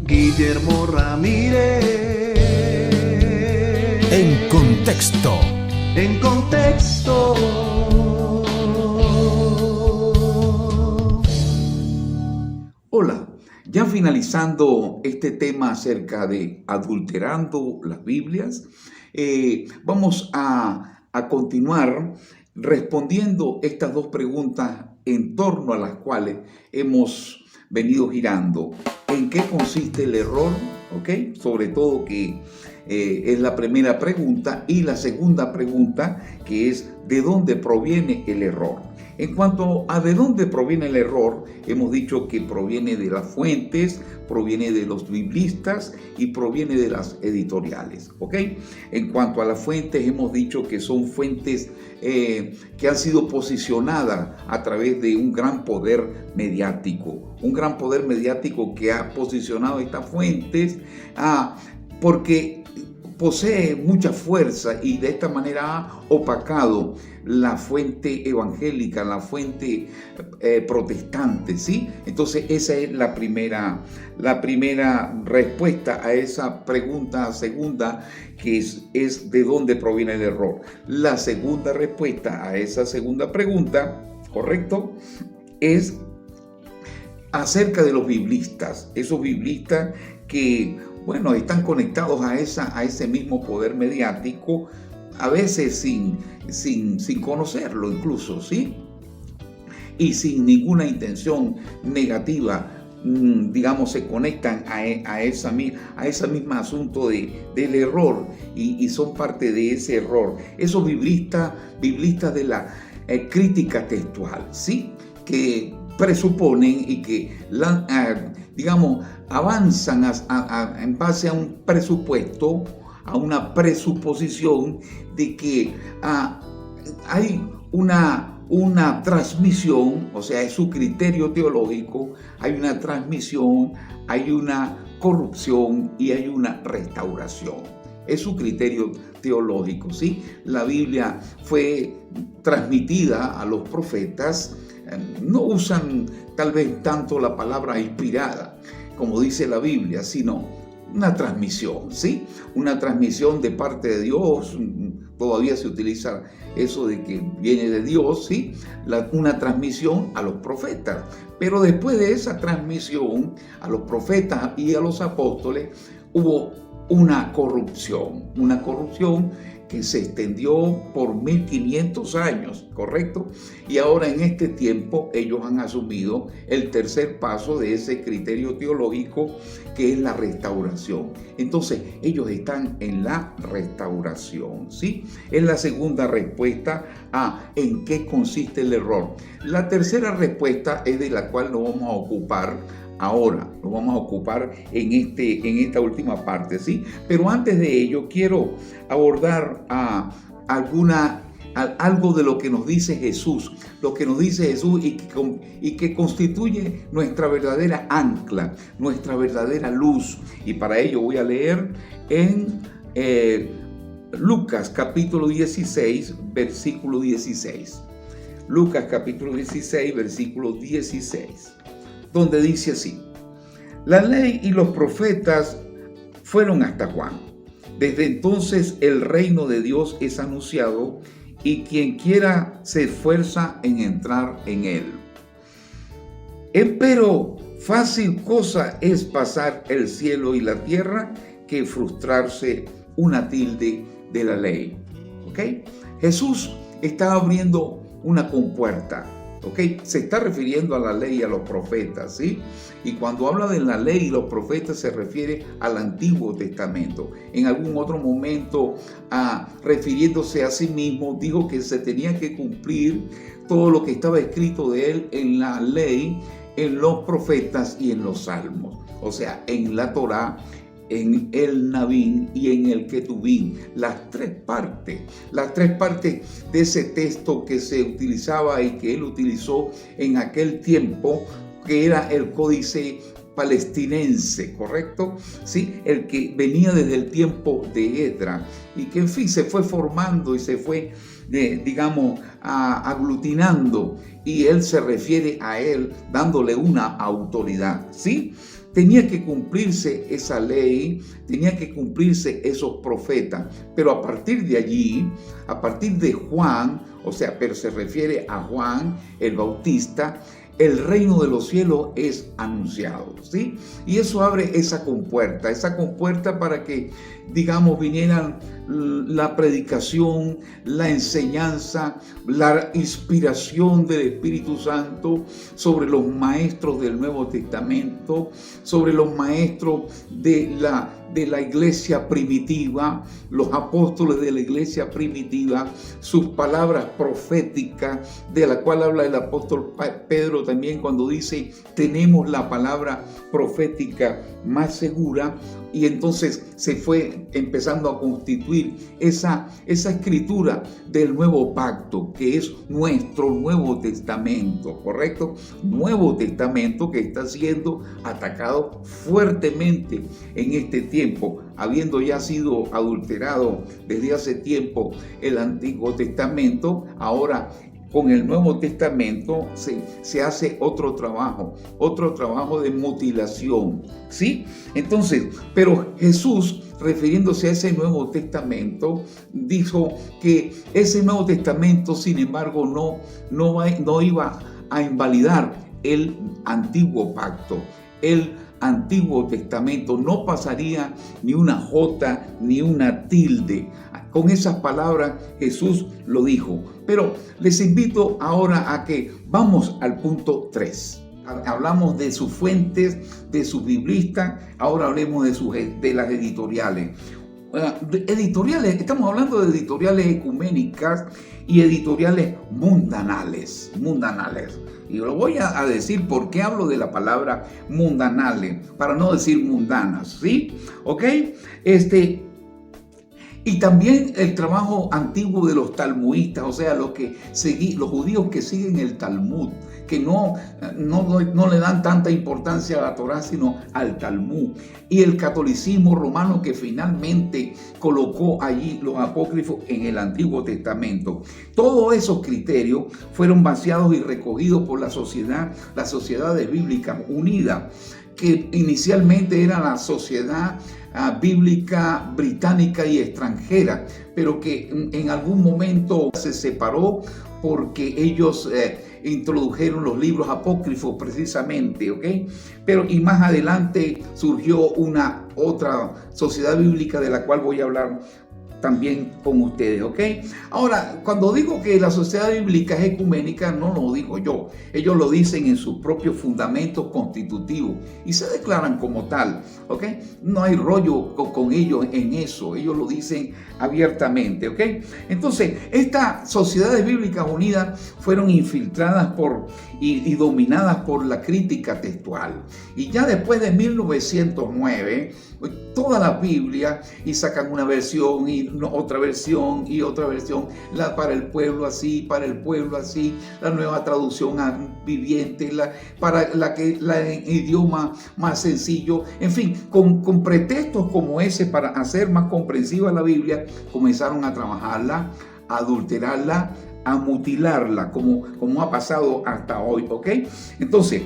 Guillermo Ramírez. En contexto. En contexto. Hola, ya finalizando este tema acerca de adulterando las Biblias, vamos a continuar respondiendo estas dos preguntas en torno a las cuales hemos venido girando. ¿En qué consiste el error? ¿Ok? Sobre todo que es la primera pregunta, y la segunda pregunta, que es ¿de dónde proviene el error? En cuanto a de dónde proviene el error, hemos dicho que proviene de las fuentes, proviene de los biblistas y proviene de las editoriales, ¿ok? En cuanto a las fuentes, hemos dicho que son fuentes que han sido posicionadas a través de un gran poder mediático que ha posicionado estas fuentes porque posee mucha fuerza y de esta manera ha opacado la fuente evangélica, la fuente protestante, ¿sí? Entonces esa es la primera respuesta a esa pregunta segunda, que es ¿de dónde proviene el error? La segunda respuesta a esa segunda pregunta, ¿correcto?, es acerca de los biblistas, esos biblistas que, bueno, están conectados a ese mismo poder mediático, a veces sin conocerlo incluso, ¿sí? Y sin ninguna intención negativa, digamos, se conectan a ese mismo asunto del error y son parte de ese error. Esos biblistas de la crítica textual, ¿sí? Que presuponen y que, digamos, avanzan en base a un presupuesto, a una presuposición de que hay una transmisión, o sea, es su criterio teológico, hay una transmisión, hay una corrupción y hay una restauración. Es su criterio teológico, ¿sí? La Biblia fue transmitida a los profetas. No usan tal vez tanto la palabra inspirada, como dice la Biblia, sino una transmisión, ¿sí? Una transmisión de parte de Dios. Todavía se utiliza eso de que viene de Dios, ¿sí? Una transmisión a los profetas. Pero después de esa transmisión a los profetas y a los apóstoles, hubo una corrupción que se extendió por 1500 años, ¿correcto? Y ahora en este tiempo ellos han asumido el tercer paso de ese criterio teológico, que es la restauración. Entonces ellos están en la restauración, ¿sí? Es la segunda respuesta a ¿en qué consiste el error? La tercera respuesta es de la cual nos vamos a ocupar ahora, nos vamos a ocupar en esta última parte, ¿sí? Pero antes de ello quiero abordar algo de lo que nos dice Jesús, y que constituye nuestra verdadera ancla, nuestra verdadera luz. Y para ello voy a leer en Lucas capítulo 16, versículo 16. Lucas capítulo 16, versículo 16. Donde dice así: la ley y los profetas fueron hasta Juan. Desde entonces el reino de Dios es anunciado, y quien quiera se esfuerza en entrar en él. Empero fácil cosa es pasar el cielo y la tierra, que frustrarse una tilde de la ley. ¿Ok? Jesús está abriendo una compuerta. ¿Ok? Se está refiriendo a la ley y a los profetas, ¿sí? Y cuando habla de la ley y los profetas se refiere al Antiguo Testamento. En algún otro momento, refiriéndose a sí mismo, dijo que se tenía que cumplir todo lo que estaba escrito de él en la ley, en los profetas y en los salmos. O sea, en la Torá, en el Nabín y en el Ketubín, las tres partes de ese texto que se utilizaba y que él utilizó en aquel tiempo, que era el códice palestinense, ¿correcto? Sí, el que venía desde el tiempo de Edra y que en fin se fue formando y se fue, aglutinando, y él se refiere a él dándole una autoridad, ¿sí? tenía que cumplirse esa ley, tenía que cumplirse esos profetas. Pero a partir de allí, a partir de Juan, o sea, pero se refiere a Juan el Bautista, el reino de los cielos es anunciado, ¿sí? Y eso abre esa compuerta para que, digamos, vinieran la predicación, la enseñanza, la inspiración del Espíritu Santo sobre los maestros del Nuevo Testamento, sobre los maestros de la iglesia primitiva, los apóstoles de la iglesia primitiva, sus palabras proféticas, de la cual habla el apóstol Pedro también cuando dice, tenemos la palabra profética más segura. Y entonces se fue empezando a constituir esa escritura del nuevo pacto, que es nuestro Nuevo Testamento, ¿correcto? Nuevo Testamento que está siendo atacado fuertemente en este tiempo, habiendo ya sido adulterado desde hace tiempo el Antiguo Testamento. Ahora con el Nuevo Testamento se hace otro trabajo de mutilación, ¿sí? Entonces, pero Jesús, refiriéndose a ese Nuevo Testamento, dijo que ese Nuevo Testamento, sin embargo, no iba a invalidar el Antiguo Pacto. El Antiguo Testamento no pasaría ni una jota ni una tilde. Con esas palabras Jesús lo dijo. Pero les invito ahora a que vamos al punto 3. Hablamos de sus fuentes, de sus biblistas, ahora hablemos de las editoriales. Estamos hablando de editoriales ecuménicas y editoriales mundanales. Y lo voy a decir por qué hablo de la palabra mundanales, para no decir mundanas, ¿sí? ¿Ok? Y también el trabajo antiguo de los talmudistas, o sea, los judíos que siguen el Talmud, que no le dan tanta importancia a la Torá, sino al Talmud. Y el catolicismo romano que finalmente colocó allí los apócrifos en el Antiguo Testamento. Todos esos criterios fueron vaciados y recogidos por las sociedades bíblicas unidas, que inicialmente era la sociedad bíblica británica y extranjera, pero que en algún momento se separó porque ellos introdujeron los libros apócrifos precisamente, ¿ok? Y más adelante surgió una otra sociedad bíblica de la cual voy a hablar también con ustedes, ¿ok? Ahora, cuando digo que la sociedad bíblica es ecuménica, no lo digo yo. Ellos lo dicen en sus propios fundamentos constitutivos y se declaran como tal, ¿ok? No hay rollo con ellos en eso. Ellos lo dicen abiertamente, ¿ok? Entonces, estas sociedades bíblicas unidas fueron infiltradas y dominadas por la crítica textual. Y ya después de 1909, toda la Biblia, y sacan una versión y otra versión y otra versión, para el pueblo así, para el pueblo así, la nueva traducción viviente, para el idioma más sencillo, en fin, con pretextos como ese para hacer más comprensiva la Biblia, comenzaron a trabajarla, a adulterarla, a mutilarla, como ha pasado hasta hoy, ¿ok? Entonces,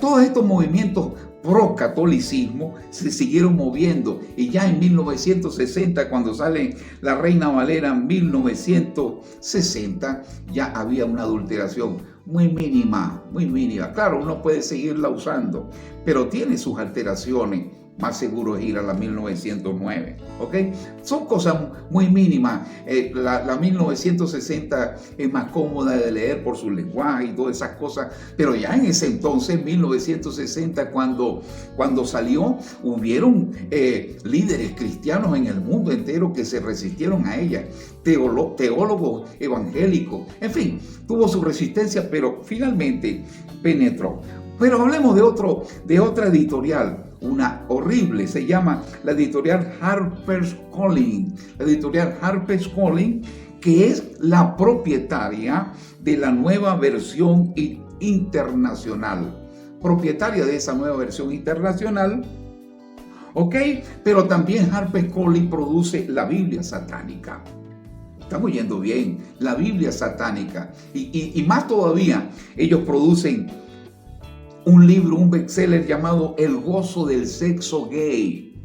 todos estos movimientos pro-catolicismo se siguieron moviendo, y ya en 1960, cuando sale la Reina Valera en 1960, ya había una adulteración muy mínima. Claro, uno puede seguirla usando, pero tiene sus alteraciones. Más seguro es ir a la 1909, ¿ok? Son cosas muy mínimas. La 1960 es más cómoda de leer por su lenguaje y todas esas cosas, pero ya en ese entonces, 1960, cuando salió, hubieron líderes cristianos en el mundo entero que se resistieron a ella, teólogos evangélicos, en fin, tuvo su resistencia, pero finalmente penetró. Pero hablemos de otra editorial, una horrible, se llama la editorial HarperCollins. La editorial HarperCollins, que es la propietaria de la nueva versión internacional. Propietaria de esa nueva versión internacional, ¿ok? Pero también HarperCollins produce la Biblia satánica. Estamos yendo bien, la Biblia satánica. Y más todavía, ellos producen un libro, un bestseller llamado El gozo del sexo gay.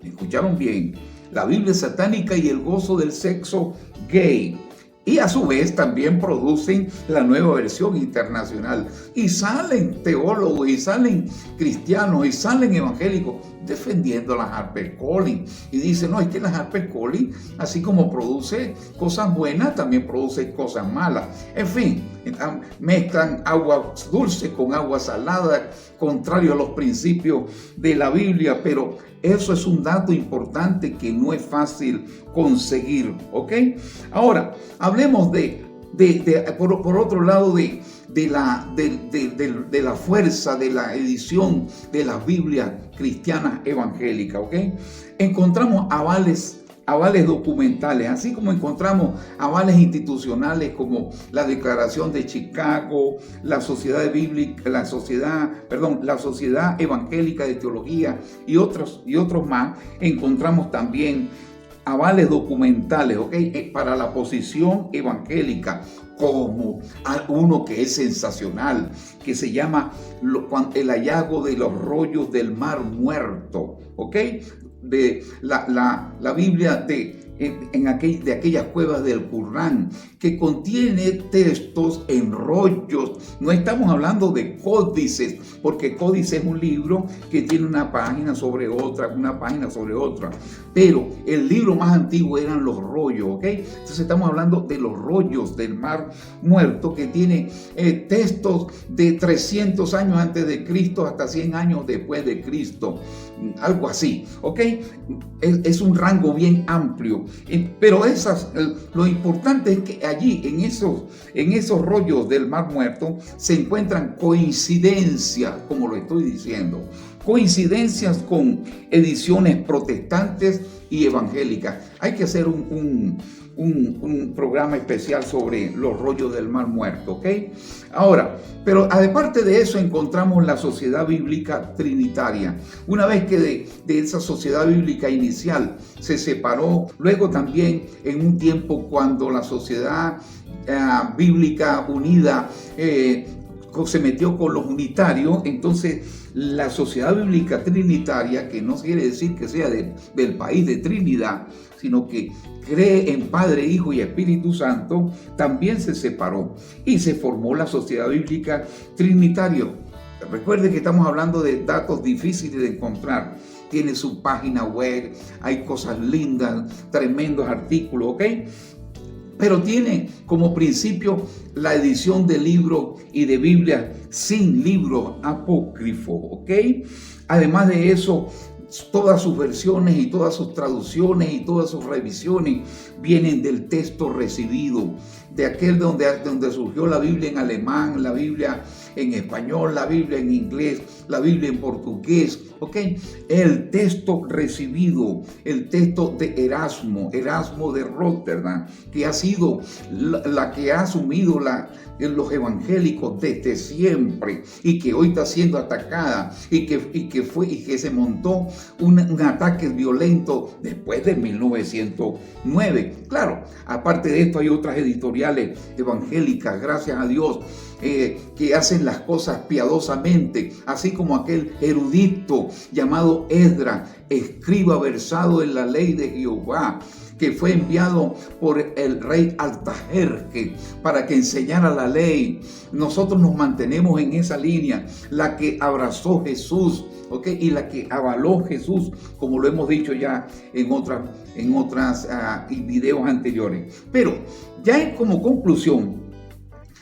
¿Escucharon bien? La Biblia satánica y el gozo del sexo gay. Y a su vez también producen la nueva versión internacional. Y salen teólogos, y salen cristianos, y salen evangélicos defendiendo las HarperCollins. Y dicen, no, es que las HarperCollins, así como produce cosas buenas, también produce cosas malas. En fin, mezclan agua dulce con agua salada, contrario a los principios de la Biblia, pero eso es un dato importante que no es fácil conseguir, ¿ok? Ahora, hablemos por otro lado, de la fuerza de la edición de las Biblias cristianas evangélicas, ¿ok? Encontramos avales documentales, así como encontramos avales institucionales como la Declaración de Chicago, la Sociedad Evangélica de Teología y otros más. Encontramos también avales documentales, ¿ok? Para la posición evangélica, como uno que es sensacional, que se llama el hallazgo de los rollos del Mar Muerto, ¿ok? De la Biblia de aquellas cuevas del Qur'án, que contiene textos en rollos. No estamos hablando de códices, porque códice es un libro que tiene una página sobre otra, pero el libro más antiguo eran los rollos, ¿ok? Entonces estamos hablando de los rollos del Mar Muerto, que tiene textos de 300 años antes de Cristo hasta 100 años después de Cristo, algo así, ¿ok? Es un rango bien amplio, pero lo importante es que allí, en esos rollos del Mar Muerto, se encuentran coincidencias, como lo estoy diciendo, coincidencias con ediciones protestantes y evangélicas. Hay que hacer un programa especial sobre los rollos del Mar Muerto, ¿ok? Ahora, pero aparte de eso, encontramos la Sociedad Bíblica Trinitaria. Una vez que de esa Sociedad Bíblica inicial se separó, luego también en un tiempo cuando la Sociedad Bíblica Unida se metió con los unitarios, entonces la Sociedad Bíblica Trinitaria, que no quiere decir que sea del país de Trinidad, sino que cree en Padre, Hijo y Espíritu Santo, también se separó y se formó la Sociedad Bíblica Trinitaria. Recuerde que estamos hablando de datos difíciles de encontrar. Tiene su página web, hay cosas lindas, tremendos artículos, ¿ok? Pero tiene como principio la edición de libros y de Biblia sin libro apócrifo, ¿ok? Además de eso, todas sus versiones y todas sus traducciones y todas sus revisiones vienen del texto recibido, de aquel donde surgió la Biblia en alemán, la Biblia en español, la Biblia en inglés, la Biblia en portugués, ¿ok? El texto recibido, el texto de Erasmo de Rotterdam, que ha sido la que ha asumido los evangélicos desde siempre y que hoy está siendo atacada y que se montó un ataque violento después de 1909. Claro, aparte de esto hay otras editoriales evangélicas, gracias a Dios, que hacen las cosas piadosamente, así como aquel erudito llamado Esdras, escriba versado en la ley de Jehová, que fue enviado por el rey Artajerjes para que enseñara la ley. Nosotros nos mantenemos en esa línea, la que abrazó Jesús, ¿ok? Y la que avaló Jesús, como lo hemos dicho ya en otras videos anteriores. Pero ya como conclusión,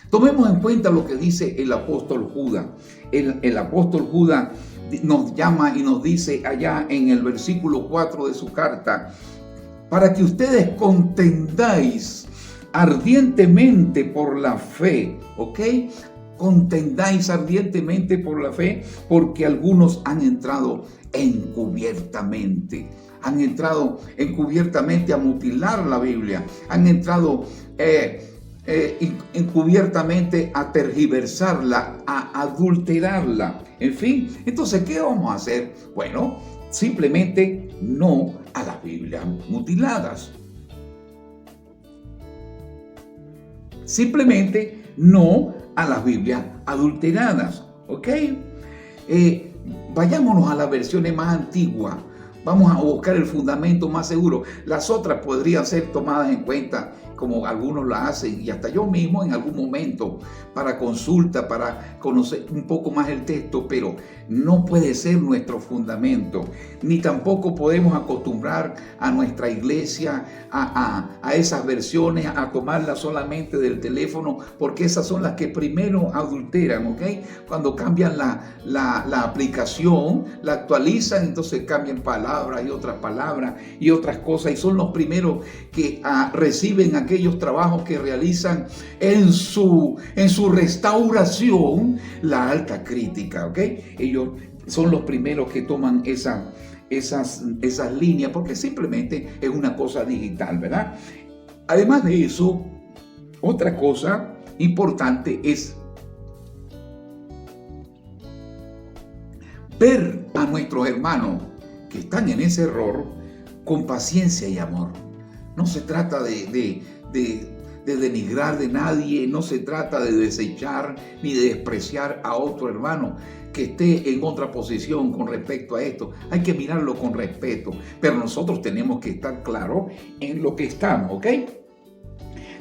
tomemos en cuenta lo que dice el apóstol Judas. El apóstol Judas nos llama y nos dice allá en el versículo 4 de su carta, para que ustedes contendáis ardientemente por la fe, ¿ok? Contendáis ardientemente por la fe, porque algunos han entrado encubiertamente. Han entrado encubiertamente a mutilar la Biblia. Han entrado encubiertamente a tergiversarla, a adulterarla. En fin, entonces, ¿qué vamos a hacer? Bueno, simplemente no a las Biblias mutiladas. Simplemente no a las Biblias adulteradas. ¿ok? Vayámonos a las versiones más antiguas. Vamos a buscar el fundamento más seguro. Las otras podrían ser tomadas en cuenta como algunos la hacen, y hasta yo mismo en algún momento, para consulta, para conocer un poco más el texto, pero no puede ser nuestro fundamento, ni tampoco podemos acostumbrar a nuestra iglesia a esas versiones, a tomarlas solamente del teléfono, porque esas son las que primero adulteran, ¿ok? Cuando cambian la aplicación, la actualizan, entonces cambian palabras y otras palabras y otras cosas, y son los primeros que reciben aquellos trabajos que realizan en su restauración la alta crítica, ¿ok? Ellos son los primeros que toman esas líneas, porque simplemente es una cosa digital, ¿verdad? Además de eso, otra cosa importante es ver a nuestros hermanos que están en ese error con paciencia y amor. No se trata de denigrar de nadie, no se trata de desechar ni de despreciar a otro hermano que esté en otra posición con respecto a esto. Hay que mirarlo con respeto, pero nosotros tenemos que estar claros en lo que estamos, ¿ok?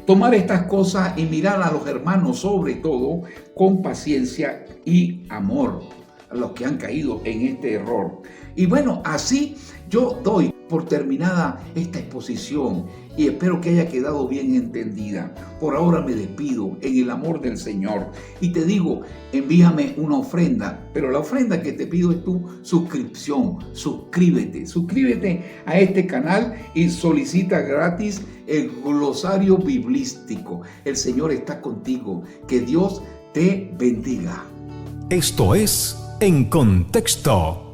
Tomar estas cosas y mirar a los hermanos sobre todo con paciencia y amor, a los que han caído en este error. Y bueno, así yo doy por terminada esta exposición y espero que haya quedado bien entendida. Por ahora me despido en el amor del Señor y te digo, envíame una ofrenda, pero la ofrenda que te pido es tu suscripción. Suscríbete a este canal y solicita gratis el glosario biblístico. El Señor está contigo. Que Dios te bendiga. Esto es En Contexto.